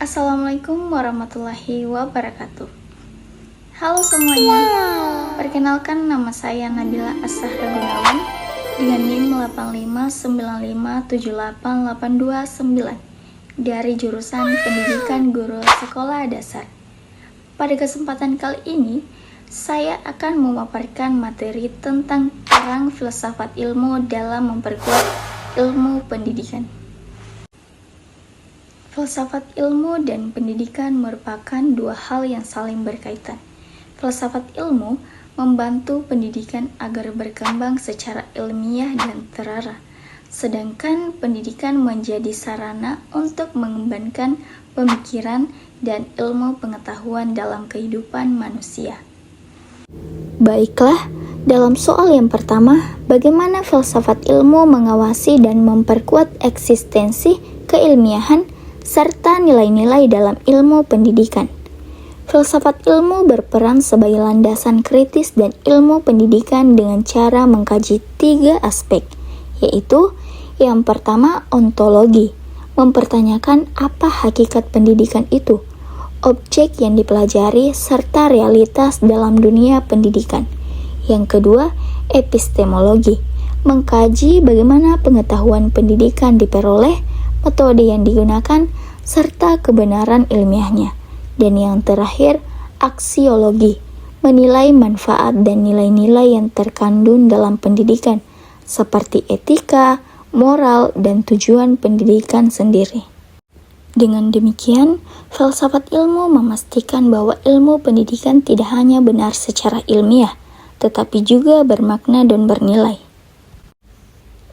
Assalamualaikum warahmatullahi wabarakatuh. Halo semuanya, perkenalkan nama saya Nabila As-Sahra Gunawan dengan NIM 859578829 dari jurusan Pendidikan Guru Sekolah Dasar. Pada kesempatan kali ini, saya akan memaparkan materi tentang peran filsafat ilmu dalam memperkuat ilmu pendidikan. Filsafat ilmu dan pendidikan merupakan dua hal yang saling berkaitan. Filsafat ilmu membantu pendidikan agar berkembang secara ilmiah dan terarah, sedangkan pendidikan menjadi sarana untuk mengembangkan pemikiran dan ilmu pengetahuan dalam kehidupan manusia. Baiklah, dalam soal yang pertama, bagaimana filsafat ilmu mengawasi dan memperkuat eksistensi keilmiahan serta nilai-nilai dalam ilmu pendidikan. Filsafat ilmu berperan sebagai landasan kritis dan ilmu pendidikan dengan cara mengkaji 3 aspek, yaitu yang pertama ontologi, mempertanyakan apa hakikat pendidikan itu, objek yang dipelajari serta realitas dalam dunia pendidikan. Yang kedua, epistemologi, mengkaji bagaimana pengetahuan pendidikan diperoleh, metode yang digunakan, serta kebenaran ilmiahnya. Dan yang terakhir, aksiologi, menilai manfaat dan nilai-nilai yang terkandung dalam pendidikan, seperti etika, moral, dan tujuan pendidikan sendiri. Dengan demikian, filsafat ilmu memastikan bahwa ilmu pendidikan tidak hanya benar secara ilmiah, tetapi juga bermakna dan bernilai.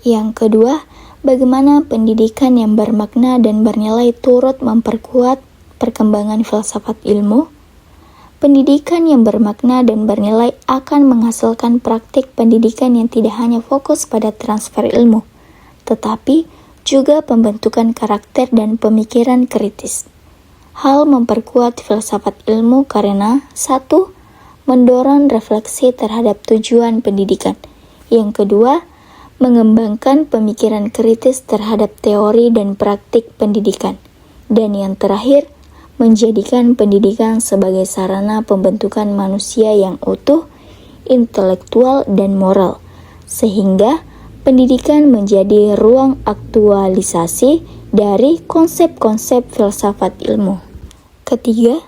Yang kedua, bagaimana pendidikan yang bermakna dan bernilai turut memperkuat perkembangan filsafat ilmu? Pendidikan yang bermakna dan bernilai akan menghasilkan praktik pendidikan yang tidak hanya fokus pada transfer ilmu, tetapi juga pembentukan karakter dan pemikiran kritis. Hal memperkuat filsafat ilmu karena 1. Mendorong refleksi terhadap tujuan pendidikan. Yang kedua, mengembangkan pemikiran kritis terhadap teori dan praktik pendidikan. Dan yang terakhir, menjadikan pendidikan sebagai sarana pembentukan manusia yang utuh, intelektual, dan moral, sehingga pendidikan menjadi ruang aktualisasi dari konsep-konsep filsafat ilmu. Ketiga,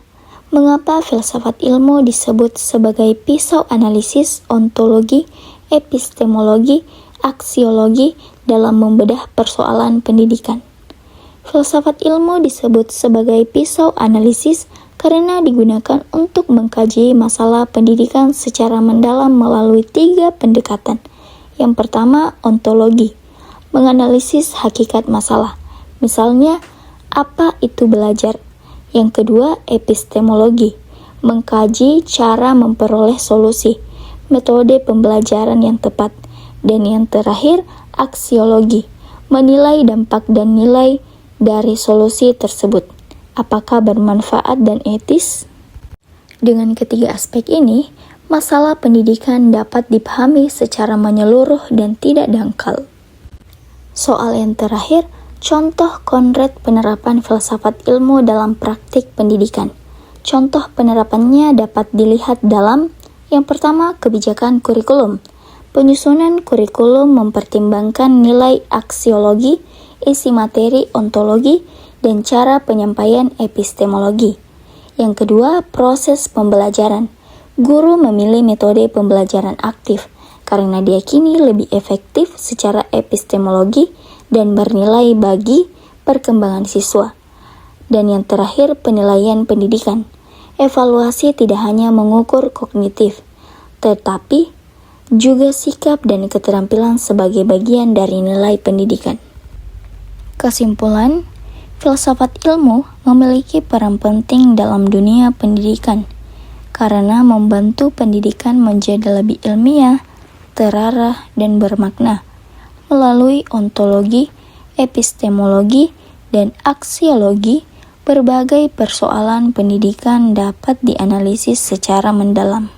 mengapa filsafat ilmu disebut sebagai pisau analisis ontologi, epistemologi, aksiologi dalam membedah persoalan pendidikan? Filsafat ilmu disebut sebagai pisau analisis karena digunakan untuk mengkaji masalah pendidikan secara mendalam melalui 3 pendekatan. Yang pertama, ontologi, menganalisis hakikat masalah. Misalnya, apa itu belajar? Yang kedua, epistemologi, mengkaji cara memperoleh solusi, metode pembelajaran yang tepat. Dan yang terakhir, aksiologi, menilai dampak dan nilai dari solusi tersebut. Apakah bermanfaat dan etis? Dengan ketiga aspek ini, masalah pendidikan dapat dipahami secara menyeluruh dan tidak dangkal. Soal yang terakhir, contoh konkret penerapan filsafat ilmu dalam praktik pendidikan. Contoh penerapannya dapat dilihat dalam yang pertama, kebijakan kurikulum. Penyusunan kurikulum mempertimbangkan nilai aksiologi, isi materi ontologi, dan cara penyampaian epistemologi. Yang kedua, proses pembelajaran. Guru memilih metode pembelajaran aktif karena diyakini lebih efektif secara epistemologi dan bernilai bagi perkembangan siswa. Dan yang terakhir, penilaian pendidikan. Evaluasi tidak hanya mengukur kognitif, tetapi juga sikap dan keterampilan sebagai bagian dari nilai pendidikan. Kesimpulan, filsafat ilmu memiliki peran penting dalam dunia pendidikan karena membantu pendidikan menjadi lebih ilmiah, terarah, dan bermakna. Melalui ontologi, epistemologi, dan aksiologi, berbagai persoalan pendidikan dapat dianalisis secara mendalam.